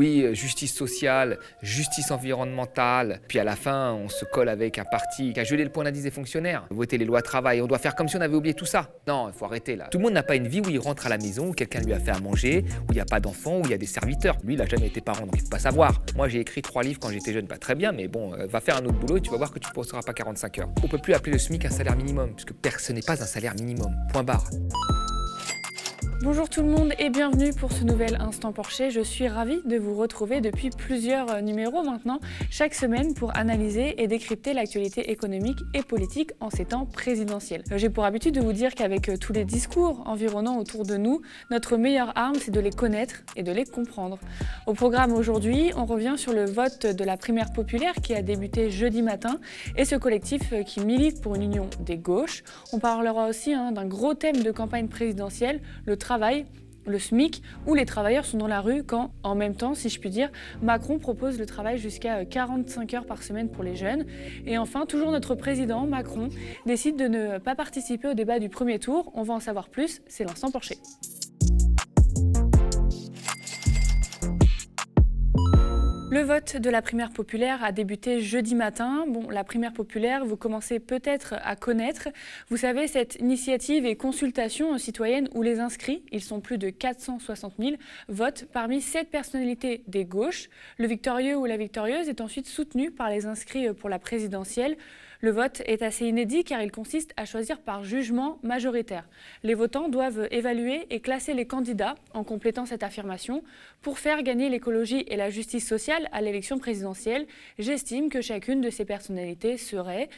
oui, justice sociale, justice environnementale, puis à la fin, on se colle avec un parti qui a gelé le point d'indice des fonctionnaires, voter les lois travail, on doit faire comme si on avait oublié tout ça. Non, il faut arrêter là. Tout le monde n'a pas une vie où il rentre à la maison, où quelqu'un lui a fait à manger, où il n'y a pas d'enfants, où il y a des serviteurs. Lui, il n'a jamais été parent, donc il ne faut pas savoir. Moi, j'ai écrit 3 livres quand j'étais jeune, pas très bien, mais bon, va faire un autre boulot et tu vas voir que tu ne posteras pas 45 heures. On ne peut plus appeler le SMIC un salaire minimum, puisque ce n'est pas un salaire minimum. Point barre. Bonjour tout le monde et bienvenue pour ce nouvel Instant Porcher. Je suis ravie de vous retrouver depuis plusieurs numéros maintenant, chaque semaine pour analyser et décrypter l'actualité économique et politique en ces temps présidentiels. J'ai pour habitude de vous dire qu'avec tous les discours environnant autour de nous, notre meilleure arme c'est de les connaître et de les comprendre. Au programme aujourd'hui, on revient sur le vote de la primaire populaire qui a débuté jeudi matin et ce collectif qui milite pour une union des gauches. On parlera aussi d'un gros thème de campagne présidentielle, le travail, le SMIC, où les travailleurs sont dans la rue quand, en même temps, si je puis dire, Macron propose le travail jusqu'à 45 heures par semaine pour les jeunes. Et enfin, toujours notre président, Macron, décide de ne pas participer au débat du premier tour. On va en savoir plus, c'est l'Instant Porcher. Le vote de la primaire populaire a débuté jeudi matin. Bon, la primaire populaire, vous commencez peut-être à connaître. Vous savez, cette initiative et consultation citoyenne où les inscrits, ils sont plus de 460 000, votent parmi 7 personnalités des gauches. Le victorieux ou la victorieuse est ensuite soutenu par les inscrits pour la présidentielle. Le vote est assez inédit car il consiste à choisir par jugement majoritaire. Les votants doivent évaluer et classer les candidats en complétant cette affirmation. Pour faire gagner l'écologie et la justice sociale à l'élection présidentielle, j'estime que chacune de ces personnalités serait...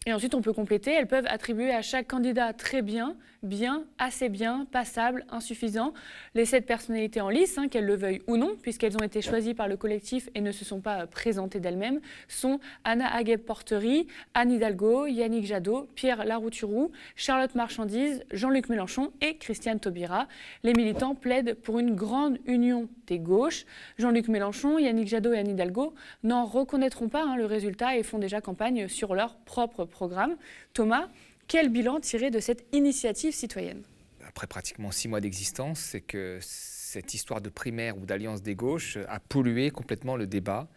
Et ensuite, on peut compléter. Elles peuvent attribuer à chaque candidat très bien, bien, assez bien, passable, insuffisant. Les 7 personnalités en lice, qu'elles le veuillent ou non, puisqu'elles ont été choisies par le collectif et ne se sont pas présentées d'elles-mêmes, sont Anna Aguep-Porterie, Anne Hidalgo, Yannick Jadot, Pierre Larouturou, Charlotte Marchandise, Jean-Luc Mélenchon et Christiane Taubira. Les militants plaident pour une grande union des gauches. Jean-Luc Mélenchon, Yannick Jadot et Anne Hidalgo n'en reconnaîtront pas le résultat et font déjà campagne sur leur propre programme. Thomas, quel bilan tirer de cette initiative citoyenne ? Après pratiquement 6 mois d'existence, c'est que cette histoire de primaire ou d'alliance des gauches a pollué complètement le débat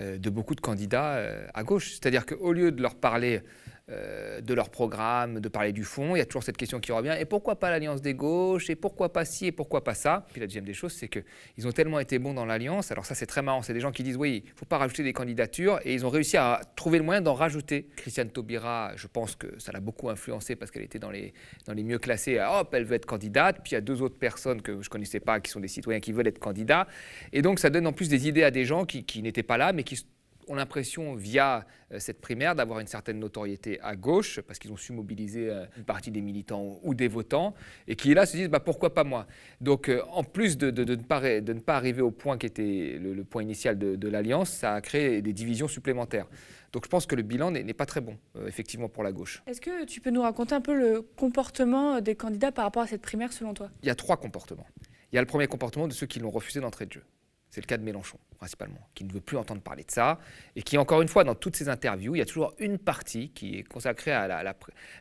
de beaucoup de candidats à gauche. C'est-à-dire qu'au lieu de leur parler de leur programme, de parler du fond, il y a toujours cette question qui revient, et pourquoi pas l'alliance des gauches, et pourquoi pas ci, et pourquoi pas ça. Puis la deuxième des choses, c'est qu'ils ont tellement été bons dans l'alliance, alors ça c'est très marrant, c'est des gens qui disent oui, il ne faut pas rajouter des candidatures, et ils ont réussi à trouver le moyen d'en rajouter. Christiane Taubira, je pense que ça l'a beaucoup influencée parce qu'elle était dans les mieux classés, hop, elle veut être candidate, puis il y a 2 autres personnes que je ne connaissais pas, qui sont des citoyens qui veulent être candidats, et donc ça donne en plus des idées à des gens qui n'étaient pas là, mais qui ont l'impression, via cette primaire, d'avoir une certaine notoriété à gauche, parce qu'ils ont su mobiliser une partie des militants ou des votants, et qui là se disent pourquoi pas moi. Donc en plus de ne pas arriver au point qui était le point initial de l'alliance, ça a créé des divisions supplémentaires. Donc je pense que le bilan n'est pas très bon, effectivement, pour la gauche. Est-ce que tu peux nous raconter un peu le comportement des candidats par rapport à cette primaire selon toi ? Il y a 3 comportements. Il y a le premier comportement de ceux qui l'ont refusé d'entrée de jeu. C'est le cas de Mélenchon, principalement, qui ne veut plus entendre parler de ça, et qui, encore une fois, dans toutes ces interviews, il y a toujours une partie qui est consacrée à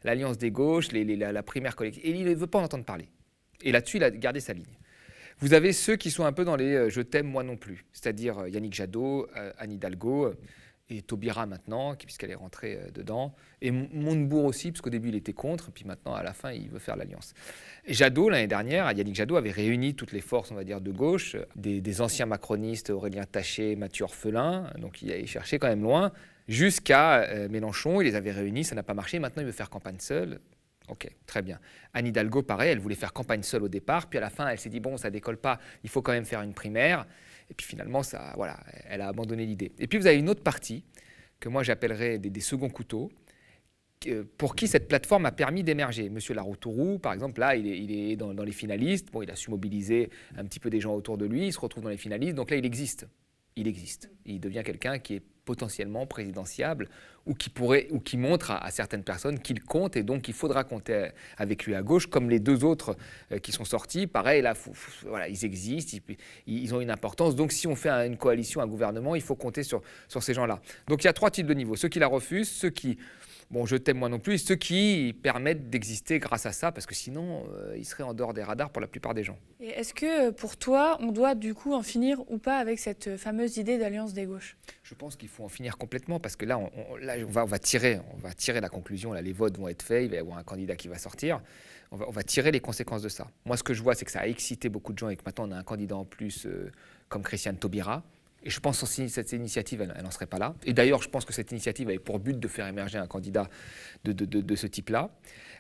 l'alliance des gauches, la primaire collective, et il ne veut pas en entendre parler. Et là-dessus, il a gardé sa ligne. Vous avez ceux qui sont un peu dans les « je t'aime, moi non plus », c'est-à-dire Yannick Jadot, Anne Hidalgo, et Taubira maintenant, puisqu'elle est rentrée dedans, et Montebourg aussi, parce qu'au début il était contre, puis maintenant à la fin il veut faire l'alliance. Jadot, l'année dernière, Yannick Jadot avait réuni toutes les forces, on va dire, de gauche, des anciens macronistes, Aurélien Taché, Mathieu Orphelin, donc il cherchait quand même loin, jusqu'à Mélenchon, il les avait réunis, ça n'a pas marché, maintenant il veut faire campagne seul. Ok, très bien. Anne Hidalgo, pareil, elle voulait faire campagne seule au départ, puis à la fin elle s'est dit bon, ça décolle pas, il faut quand même faire une primaire. Et puis finalement, elle a abandonné l'idée. Et puis vous avez une autre partie, que moi j'appellerais des seconds couteaux, pour qui cette plateforme a permis d'émerger. Monsieur Larouturou, par exemple, là, il est dans les finalistes. Bon, il a su mobiliser un petit peu des gens autour de lui, il se retrouve dans les finalistes, donc là, il existe. Il devient quelqu'un qui est potentiellement présidentiable ou qui montre à certaines personnes qu'il compte, et donc il faudra compter avec lui à gauche, comme les 2 autres qui sont sortis. Pareil, là, ils existent, ils ont une importance. Donc si on fait une coalition, un gouvernement, il faut compter sur ces gens-là. Donc il y a 3 types de niveaux. Ceux qui la refusent, ceux qui bon, je t'aime moi non plus, ceux qui permettent d'exister grâce à ça, parce que sinon, ils seraient en dehors des radars pour la plupart des gens. Et est-ce que pour toi, on doit du coup en finir ou pas avec cette fameuse idée d'alliance des gauches? Je pense qu'il faut en finir complètement, parce que là, on va tirer la conclusion. Là, les votes vont être faits, il va y avoir un candidat qui va sortir. On va tirer les conséquences de ça. Moi, ce que je vois, c'est que ça a excité beaucoup de gens et que maintenant, on a un candidat en plus comme Christiane Taubira. Et je pense aussi que cette initiative, elle n'en serait pas là. Et d'ailleurs, je pense que cette initiative avait pour but de faire émerger un candidat de ce type-là.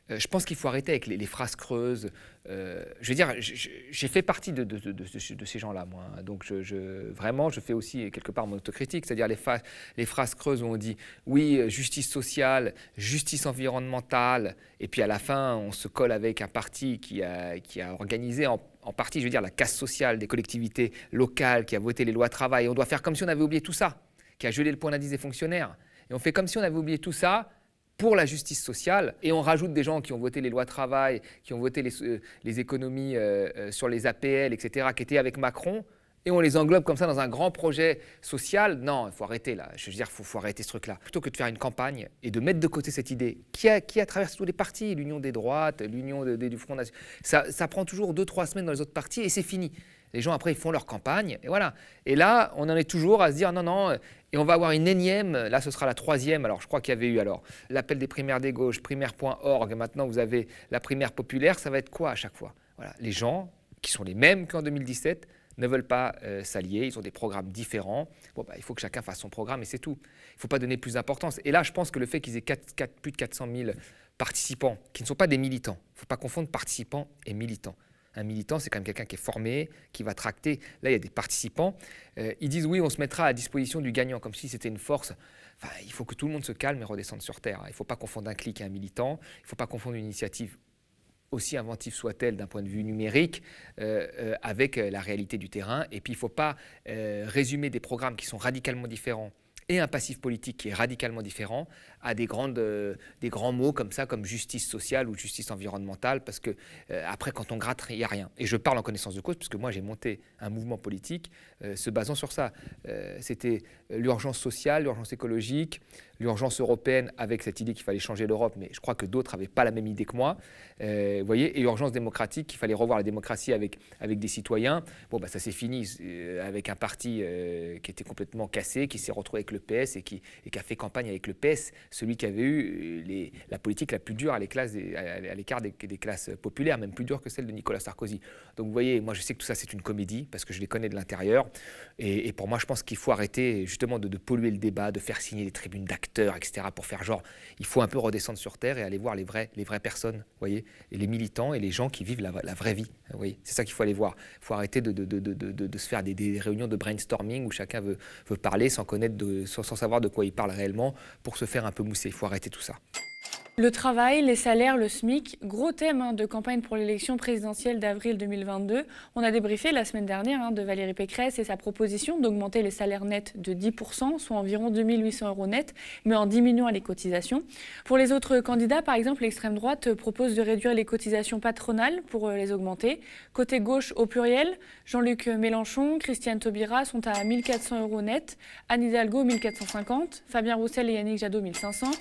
Je pense qu'il faut arrêter avec les phrases creuses. Je veux dire, j'ai fait partie de ces gens-là, moi. Donc, vraiment, je fais aussi quelque part mon autocritique. C'est-à-dire les phrases creuses où on dit « oui, justice sociale, justice environnementale », et puis à la fin, on se colle avec un parti qui a organisé en partie, je veux dire, la casse sociale des collectivités locales, qui a voté les lois travail. On doit faire comme si on avait oublié tout ça, qui a gelé le point d'indice des fonctionnaires. Et on fait comme si on avait oublié tout ça pour la justice sociale. Et on rajoute des gens qui ont voté les lois travail, qui ont voté les économies sur les APL, etc., qui étaient avec Macron. Et on les englobe comme ça dans un grand projet social. Non, il faut arrêter là. Je veux dire, il faut arrêter ce truc-là. Plutôt que de faire une campagne et de mettre de côté cette idée qui a traversé tous les partis, l'union des droites, l'union du Front National, ça prend toujours 2-3 semaines dans les autres partis et c'est fini. Les gens, après, ils font leur campagne et voilà. Et là, on en est toujours à se dire non, et on va avoir une énième, là, ce sera la 3e. Alors, je crois qu'il y avait eu l'appel des primaires des gauches, primaire.org. Maintenant, vous avez la primaire populaire. Ça va être quoi à chaque fois? Voilà. Les gens, qui sont les mêmes qu'en 2017, ne veulent pas s'allier, ils ont des programmes différents. Bon, il faut que chacun fasse son programme et c'est tout. Il ne faut pas donner plus d'importance. Et là, je pense que le fait qu'ils aient plus de 400 000 participants, qui ne sont pas des militants, il ne faut pas confondre participants et militants. Un militant, c'est quand même quelqu'un qui est formé, qui va tracter. Là, il y a des participants. Ils disent oui, on se mettra à disposition du gagnant, comme si c'était une force. Enfin, il faut que tout le monde se calme et redescende sur terre. Il ne faut pas confondre un clic et un militant. Il ne faut pas confondre une initiative aussi inventive soit-elle d'un point de vue numérique, avec la réalité du terrain. Et puis, il ne faut pas résumer des programmes qui sont radicalement différents et un passif politique qui est radicalement différent à des grands mots comme ça, comme justice sociale ou justice environnementale, parce que après, quand on gratte, il n'y a rien. Et je parle en connaissance de cause, parce que moi, j'ai monté un mouvement politique se basant sur ça. C'était l'urgence sociale, l'urgence écologique, l'urgence européenne avec cette idée qu'il fallait changer l'Europe, mais je crois que d'autres n'avaient pas la même idée que moi, vous voyez, et l'urgence démocratique, qu'il fallait revoir la démocratie avec des citoyens. Bon, ça s'est fini avec un parti qui était complètement cassé, qui s'est retrouvé avec le PS et qui a fait campagne avec le PS, celui qui avait eu la politique la plus dure à l'écart des classes populaires, même plus dure que celle de Nicolas Sarkozy. Donc vous voyez, moi je sais que tout ça c'est une comédie, parce que je les connais de l'intérieur, et pour moi je pense qu'il faut arrêter justement de polluer le débat, de faire signer des tribunes d'acteurs, etc., pour faire genre, il faut un peu redescendre sur terre et aller voir les vraies personnes, vous voyez, et les militants et les gens qui vivent la vraie vie, vous voyez, c'est ça qu'il faut aller voir. Il faut arrêter de se faire des réunions de brainstorming où chacun veut parler sans savoir de quoi il parle réellement pour se faire un peu mousser. Il faut arrêter tout ça. Le travail, les salaires, le SMIC, gros thème de campagne pour l'élection présidentielle d'avril 2022. On a débriefé la semaine dernière de Valérie Pécresse et sa proposition d'augmenter les salaires nets de 10%, soit environ 2 800 € net, mais en diminuant les cotisations. Pour les autres candidats, par exemple, l'extrême droite propose de réduire les cotisations patronales pour les augmenter. Côté gauche, au pluriel, Jean-Luc Mélenchon, Christiane Taubira sont à 1 400 € net, Anne Hidalgo 1 450, Fabien Roussel et Yannick Jadot 1 500,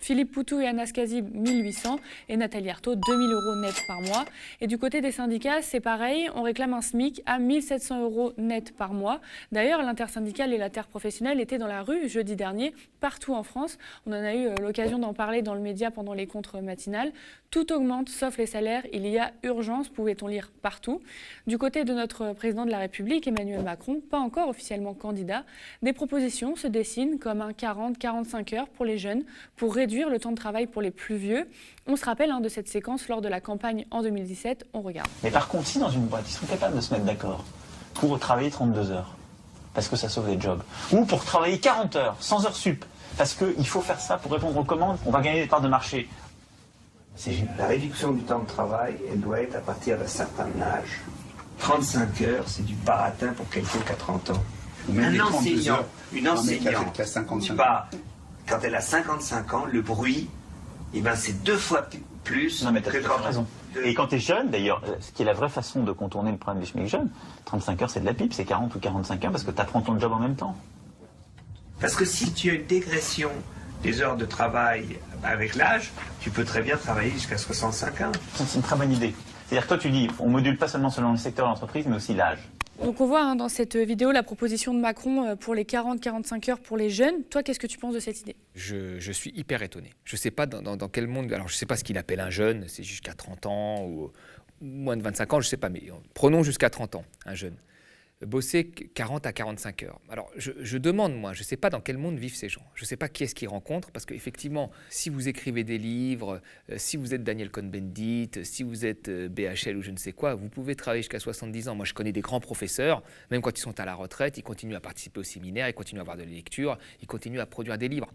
Philippe Poutou et Anas Kazi 1 800 et Nathalie Arthaud 2 000 € net par mois. Et du côté des syndicats, c'est pareil, on réclame un SMIC à 1 700 € net par mois. D'ailleurs, l'intersyndicale et l'interprofessionnelle étaient dans la rue jeudi dernier, partout en France. On en a eu l'occasion d'en parler dans le média pendant les contres matinales. Tout augmente, sauf les salaires. Il y a urgence, pouvait-on lire partout. Du côté de notre président de la République, Emmanuel Macron, pas encore officiellement candidat, des propositions se dessinent comme un 40-45 heures pour les jeunes, pour réduire le temps de travail pour les plus vieux. On se rappelle de cette séquence lors de la campagne en 2017. On regarde. Mais par contre, si dans une boîte, ils sont capables de se mettre d'accord pour travailler 32 heures, parce que ça sauve les jobs, ou pour travailler 40 heures, sans heures sup, parce qu'il faut faire ça pour répondre aux commandes, on va gagner des parts de marché. La réduction du temps de travail, elle doit être à partir d'un certain âge. 35 heures, c'est du baratin pour quelqu'un qui a 30 ans. Un enseignant, une enseignante, quand elle a 55 ans, le bruit, c'est 2 fois plus que quand raison. Et quand tu es jeune, d'ailleurs, ce qui est la vraie façon de contourner le problème du SMIC jeune, 35 heures c'est de la pipe, c'est 40 ou 45 heures parce que tu apprends ton job en même temps. Parce que si tu as une dégression les heures de travail avec l'âge, tu peux très bien travailler jusqu'à 65 ans. C'est une très bonne idée. C'est-à-dire que toi, tu dis, on module pas seulement selon le secteur de l'entreprise, mais aussi l'âge. Donc on voit dans cette vidéo la proposition de Macron pour les 40-45 heures pour les jeunes. Toi, qu'est-ce que tu penses de cette idée? Je suis hyper étonné. Je ne sais pas dans quel monde... Alors, je ne sais pas ce qu'il appelle un jeune, c'est jusqu'à 30 ans ou moins de 25 ans, je ne sais pas, mais prenons jusqu'à 30 ans, un jeune. Bosser 40 à 45 heures. Alors, je demande, moi, je ne sais pas dans quel monde vivent ces gens. Je ne sais pas qui est-ce qu'ils rencontrent, parce qu'effectivement, si vous écrivez des livres, si vous êtes Daniel Cohn-Bendit, si vous êtes BHL ou je ne sais quoi, vous pouvez travailler jusqu'à 70 ans. Moi, je connais des grands professeurs, même quand ils sont à la retraite, ils continuent à participer au séminaire, ils continuent à avoir de la lecture, ils continuent à produire des livres.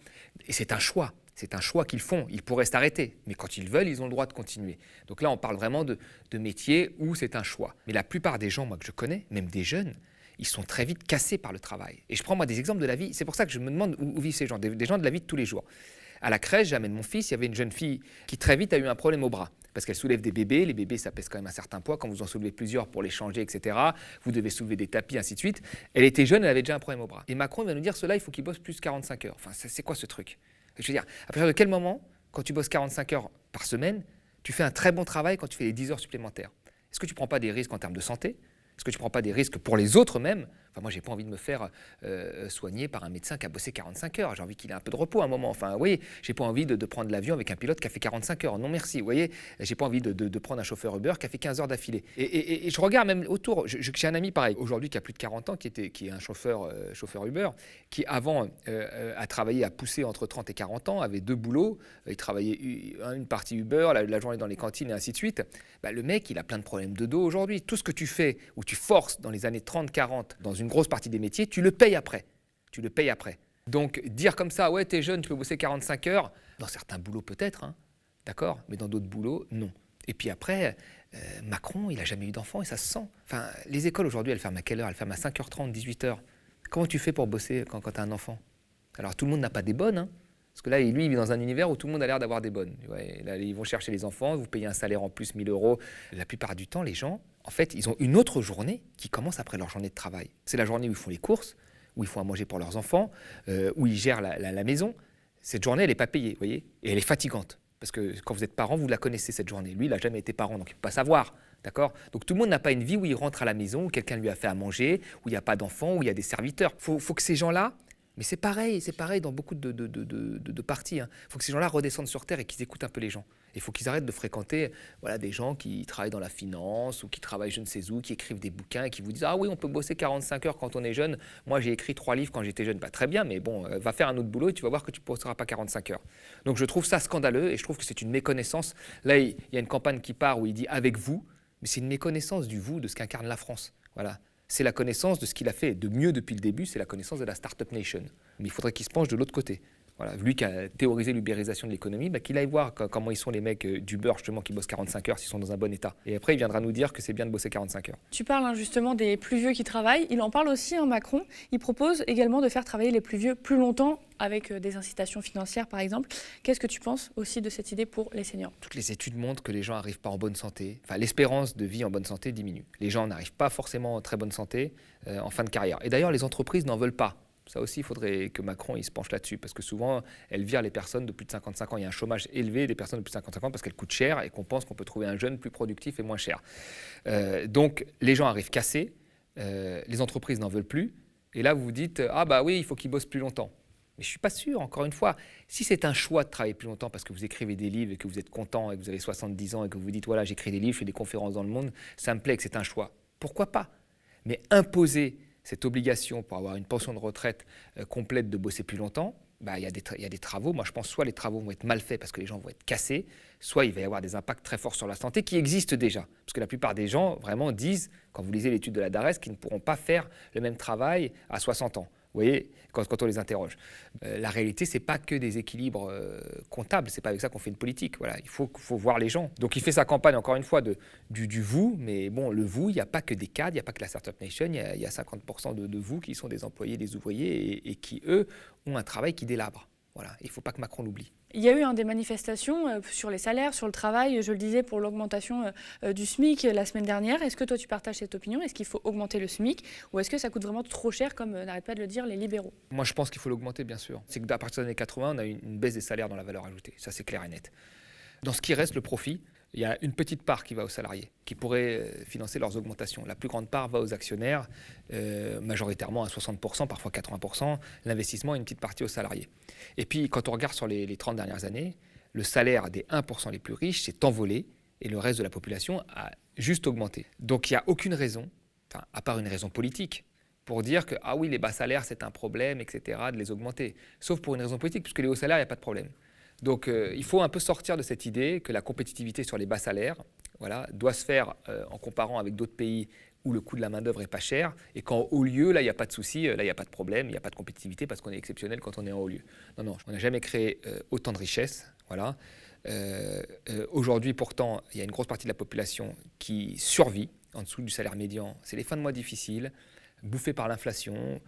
Et c'est un choix. C'est un choix qu'ils font. Ils pourraient s'arrêter, mais quand ils veulent, ils ont le droit de continuer. Donc là, on parle vraiment de métiers où c'est un choix. Mais la plupart des gens, moi, que je connais, même des jeunes, ils sont très vite cassés par le travail. Et je prends moi des exemples de la vie. C'est pour ça que je me demande où vivent ces gens, des gens de la vie de tous les jours. À la crèche, j'amène mon fils, il y avait une jeune fille qui très vite a eu un problème au bras. Parce qu'elle soulève des bébés, les bébés ça pèse quand même un certain poids, quand vous en soulevez plusieurs pour les changer, etc. Vous devez soulever des tapis, ainsi de suite. Elle était jeune, elle avait déjà un problème au bras. Et Macron va nous dire, cela il faut qu'il bosse plus 45 heures. Enfin, c'est quoi ce truc? Je veux dire, à partir de quel moment, quand tu bosses 45 heures par semaine, tu fais un très bon travail quand tu fais les 10 heures supplémentaires? Est-ce que tu ne prends pas des risques en termes de santé? Est-ce que tu ne prends pas des risques pour les autres même? Enfin, moi, je n'ai pas envie de me faire soigner par un médecin qui a bossé 45 heures. J'ai envie qu'il ait un peu de repos à un moment. Enfin, vous voyez, je n'ai pas envie de prendre l'avion avec un pilote qui a fait 45 heures. Non, merci. Vous voyez, je n'ai pas envie de prendre un chauffeur Uber qui a fait 15 heures d'affilée. Et je regarde même autour. J'ai un ami pareil, aujourd'hui, qui a plus de 40 ans, qui est un chauffeur Uber, qui avant a travaillé, a poussé entre 30 et 40 ans, avait 2 boulots. Il travaillait une partie Uber, la journée dans les cantines et ainsi de suite. Bah, le mec, il a plein de problèmes de dos aujourd'hui. Tout ce que tu fais ou tu forces dans les années 30-40, dans une grosse partie des métiers, tu le payes après. Tu le payes après. Donc, dire comme ça, ouais, t'es jeune, tu peux bosser 45 heures, dans certains boulots peut-être, hein, d'accord, mais dans d'autres boulots, non. Et puis après, Macron, il n'a jamais eu d'enfant et ça se sent. Enfin, les écoles aujourd'hui, elles ferment à quelle heure? Elles ferment à 5h30, 18h. Comment tu fais pour bosser quand tu as un enfant? Alors, tout le monde n'a pas des bonnes, hein. Parce que là, lui, il vit dans un univers où tout le monde a l'air d'avoir des bonnes. Ouais, là, ils vont chercher les enfants, vous payez un salaire en plus, 1000 euros. La plupart du temps, les gens, en fait, ils ont une autre journée qui commence après leur journée de travail. C'est la journée où ils font les courses, où ils font à manger pour leurs enfants, où ils gèrent la maison. Cette journée, elle n'est pas payée, vous voyez, et elle est fatigante. Parce que quand vous êtes parent, vous la connaissez, cette journée. Lui, il n'a jamais été parent, donc il ne peut pas savoir. D'accord? Donc tout le monde n'a pas une vie où il rentre à la maison, où quelqu'un lui a fait à manger, où il n'y a pas d'enfants, où il y a des serviteurs. Il faut que ces gens-là... Mais c'est pareil dans beaucoup de parties. Il faut que ces gens-là redescendent sur Terre et qu'ils écoutent un peu les gens. Il faut qu'ils arrêtent de fréquenter des gens qui travaillent dans la finance ou qui travaillent je ne sais où, qui écrivent des bouquins et qui vous disent « Ah oui, on peut bosser 45 heures quand on est jeune. Moi, j'ai écrit 3 livres quand j'étais jeune. » Bah, très bien, mais bon, va faire un autre boulot et tu vas voir que tu ne bosseras pas 45 heures. Donc je trouve ça scandaleux et je trouve que c'est une méconnaissance. Là, il y a une campagne qui part où il dit « Avec vous », mais c'est une méconnaissance du vous, de ce qu'incarne la France. Voilà. C'est la connaissance de ce qu'il a fait de mieux depuis le début, c'est la connaissance de la Startup Nation. Mais il faudrait qu'il se penche de l'autre côté. Voilà, lui qui a théorisé l'ubérisation de l'économie, qu'il aille voir comment ils sont les mecs d'Uber justement qui bossent 45 heures s'ils sont dans un bon état. Et après, il viendra nous dire que c'est bien de bosser 45 heures. Tu parles justement des plus vieux qui travaillent. Il en parle aussi, Macron. Il propose également de faire travailler les plus vieux plus longtemps avec des incitations financières, par exemple. Qu'est-ce que tu penses aussi de cette idée pour les seniors? Toutes les études montrent que les gens n'arrivent pas en bonne santé. Enfin, l'espérance de vie en bonne santé diminue. Les gens n'arrivent pas forcément en très bonne santé en fin de carrière. Et d'ailleurs, les entreprises n'en veulent pas. Ça aussi, il faudrait que Macron il se penche là-dessus, parce que souvent, elles virent les personnes de plus de 55 ans. Il y a un chômage élevé des personnes de plus de 55 ans parce qu'elles coûtent cher et qu'on pense qu'on peut trouver un jeune plus productif et moins cher. Donc, les gens arrivent cassés, les entreprises n'en veulent plus. Et là, vous vous dites, ah bah oui, il faut qu'ils bossent plus longtemps. Mais je ne suis pas sûr, encore une fois. Si c'est un choix de travailler plus longtemps parce que vous écrivez des livres et que vous êtes content et que vous avez 70 ans et que vous vous dites, voilà, j'écris des livres, je fais des conférences dans le monde, ça me plaît que c'est un choix. Pourquoi pas? Mais imposer cette obligation pour avoir une pension de retraite complète de bosser plus longtemps, il y a des travaux. Moi, je pense soit les travaux vont être mal faits parce que les gens vont être cassés, soit il va y avoir des impacts très forts sur la santé qui existent déjà. Parce que la plupart des gens vraiment disent, quand vous lisez l'étude de la DARES, qu'ils ne pourront pas faire le même travail à 60 ans. Vous voyez, quand on les interroge. La réalité, ce n'est pas que des équilibres comptables, ce n'est pas avec ça qu'on fait une politique. Voilà, il faut voir les gens. Donc il fait sa campagne, encore une fois, du vous, mais bon, le vous, il n'y a pas que des cadres, il n'y a pas que la Startup Nation, il y a 50% de vous qui sont des employés, des ouvriers et qui, eux, ont un travail qui délabre. Voilà, il ne faut pas que Macron l'oublie. Il y a eu des manifestations sur les salaires, sur le travail, je le disais, pour l'augmentation du SMIC la semaine dernière. Est-ce que toi, tu partages cette opinion? Est-ce qu'il faut augmenter le SMIC ou est-ce que ça coûte vraiment trop cher, comme n'arrêtent pas de le dire les libéraux? Moi, je pense qu'il faut l'augmenter, bien sûr. C'est qu'à partir des années 80, on a eu une baisse des salaires dans la valeur ajoutée. Ça, c'est clair et net. Dans ce qui reste, le profit, il y a une petite part qui va aux salariés, qui pourrait financer leurs augmentations. La plus grande part va aux actionnaires, majoritairement à 60%, parfois 80%. L'investissement, une petite partie aux salariés. Et puis, quand on regarde sur les 30 dernières années, le salaire des 1% les plus riches s'est envolé et le reste de la population a juste augmenté. Donc, il n'y a aucune raison, à part une raison politique, pour dire que ah oui, les bas salaires, c'est un problème, etc., de les augmenter. Sauf pour une raison politique, puisque les hauts salaires, il n'y a pas de problème. Donc il faut un peu sortir de cette idée que la compétitivité sur les bas salaires doit se faire en comparant avec d'autres pays où le coût de la main-d'œuvre est pas cher et qu'en haut lieu, là, il n'y a pas de souci, là, il n'y a pas de problème, il n'y a pas de compétitivité parce qu'on est exceptionnel quand on est en haut lieu. Non, on n'a jamais créé autant de richesses. Voilà. Aujourd'hui, pourtant, il y a une grosse partie de la population qui survit en dessous du salaire médian. C'est les fins de mois difficiles, bouffées par l'inflation,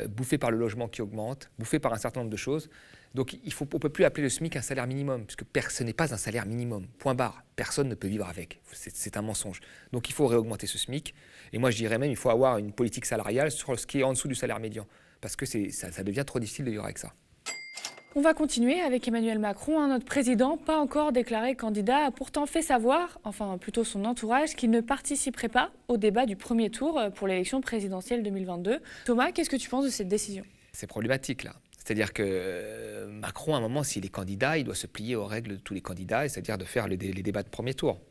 bouffées par le logement qui augmente, bouffées par un certain nombre de choses. Donc on ne peut plus appeler le SMIC un salaire minimum, puisque ce n'est pas un salaire minimum, point barre. Personne ne peut vivre avec, c'est un mensonge. Donc il faut réaugmenter ce SMIC, et moi je dirais même qu'il faut avoir une politique salariale sur ce qui est en dessous du salaire médian, parce que ça devient trop difficile de vivre avec ça. On va continuer avec Emmanuel Macron. Notre président, pas encore déclaré candidat, a pourtant fait savoir, enfin plutôt son entourage, qu'il ne participerait pas au débat du premier tour pour l'élection présidentielle 2022. Thomas, qu'est-ce que tu penses de cette décision? C'est problématique là. C'est-à-dire que Macron, à un moment, s'il est candidat, il doit se plier aux règles de tous les candidats, c'est-à-dire de faire les débats de premier tour.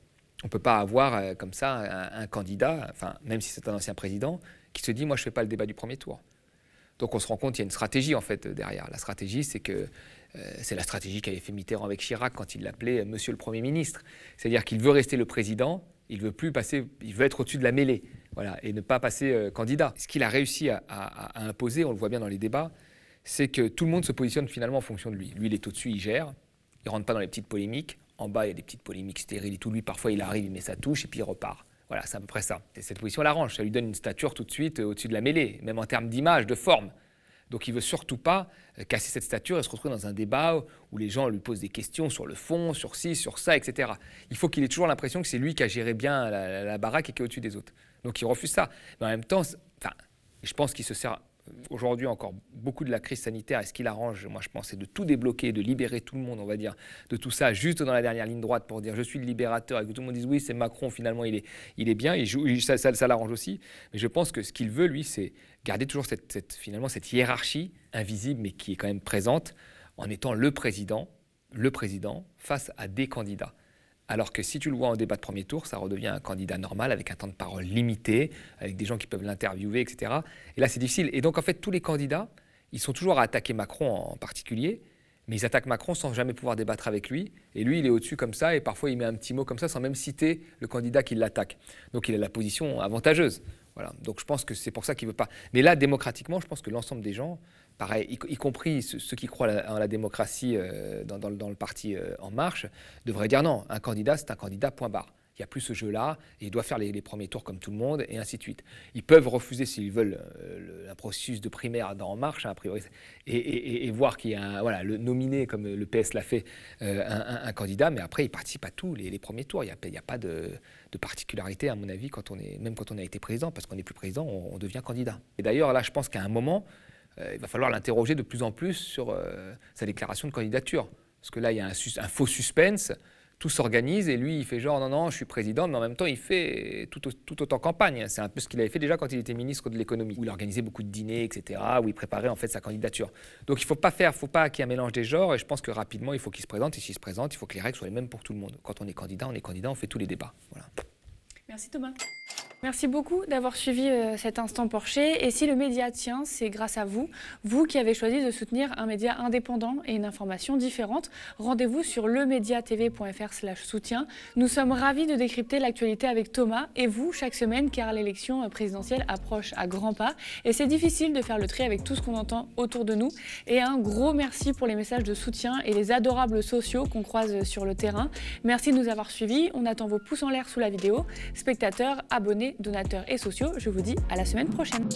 On ne peut pas avoir comme ça un candidat, enfin, même si c'est un ancien président, qui se dit « moi, je ne fais pas le débat du premier tour ». Donc on se rend compte qu'il y a une stratégie en fait derrière. La stratégie, c'est que c'est la stratégie qu'avait fait Mitterrand avec Chirac quand il l'appelait Monsieur le Premier ministre. C'est-à-dire qu'il veut rester le président, il veut être au-dessus de la mêlée, voilà, et ne pas passer candidat. Ce qu'il a réussi à imposer, on le voit bien dans les débats, c'est que tout le monde se positionne finalement en fonction de lui. Lui, il est au-dessus, il gère, il ne rentre pas dans les petites polémiques. En bas, il y a des petites polémiques stériles et tout. Lui, parfois, il arrive, il met sa touche et puis il repart. Voilà, c'est à peu près ça. Et cette position l'arrange, ça lui donne une stature tout de suite au-dessus de la mêlée, même en termes d'image, de forme. Donc il ne veut surtout pas casser cette stature et se retrouver dans un débat où les gens lui posent des questions sur le fond, sur ci, sur ça, etc. Il faut qu'il ait toujours l'impression que c'est lui qui a géré bien la baraque et qui est au-dessus des autres. Donc il refuse ça. Mais en même temps, je pense qu'il se sert aujourd'hui encore beaucoup de la crise sanitaire. Et ce qu'il arrange, moi je pense, c'est de tout débloquer, de libérer tout le monde, on va dire, de tout ça, juste dans la dernière ligne droite pour dire je suis le libérateur et que tout le monde dise oui, c'est Macron, finalement il est bien, ça l'arrange aussi. Mais je pense que ce qu'il veut, lui, c'est garder toujours cette hiérarchie invisible, mais qui est quand même présente, en étant le président face à des candidats. Alors que si tu le vois en débat de premier tour, ça redevient un candidat normal avec un temps de parole limité, avec des gens qui peuvent l'interviewer, etc. Et là, c'est difficile. Et donc, en fait, tous les candidats, ils sont toujours à attaquer Macron en particulier, mais ils attaquent Macron sans jamais pouvoir débattre avec lui. Et lui, il est au-dessus comme ça, et parfois, il met un petit mot comme ça sans même citer le candidat qui l'attaque. Donc, il a la position avantageuse. Voilà. Donc, je pense que c'est pour ça qu'il ne veut pas. Mais là, démocratiquement, je pense que l'ensemble des gens, pareil, y compris ceux qui croient en la démocratie dans le parti En Marche, devraient dire non, un candidat, c'est un candidat, point barre. Il n'y a plus ce jeu-là, et il doit faire les premiers tours comme tout le monde, et ainsi de suite. Ils peuvent refuser, s'ils veulent, un processus de primaire dans En Marche, hein, a priori, et voir qu'il y a le nominé, comme le PS l'a fait, un candidat, mais après, il participe à tous les premiers tours. Il n'y a pas de particularité, à mon avis, même quand on a été président, parce qu'on n'est plus président, on devient candidat. Et d'ailleurs, là, je pense qu'à un moment, il va falloir l'interroger de plus en plus sur sa déclaration de candidature. Parce que là, il y a un faux suspense, tout s'organise et lui, il fait genre non, je suis président, mais en même temps, il fait tout autant campagne. C'est un peu ce qu'il avait fait déjà quand il était ministre de l'économie, où il organisait beaucoup de dîners, etc., où il préparait en fait sa candidature. Donc il ne faut pas qu'il y ait un mélange des genres, et je pense que rapidement, il faut qu'il se présente, et s'il se présente, il faut que les règles soient les mêmes pour tout le monde. Quand on est candidat, on fait tous les débats. Voilà. Merci Thomas. Merci beaucoup d'avoir suivi cet instant Porcher. Et si le média tient, c'est grâce à vous, vous qui avez choisi de soutenir un média indépendant et une information différente. Rendez-vous sur lemediatv.fr/soutien. Nous sommes ravis de décrypter l'actualité avec Thomas et vous chaque semaine, car l'élection présidentielle approche à grands pas. Et c'est difficile de faire le tri avec tout ce qu'on entend autour de nous. Et un gros merci pour les messages de soutien et les adorables sociaux qu'on croise sur le terrain. Merci de nous avoir suivis. On attend vos pouces en l'air sous la vidéo. Spectateurs, abonnés, donateurs et sociaux, je vous dis à la semaine prochaine.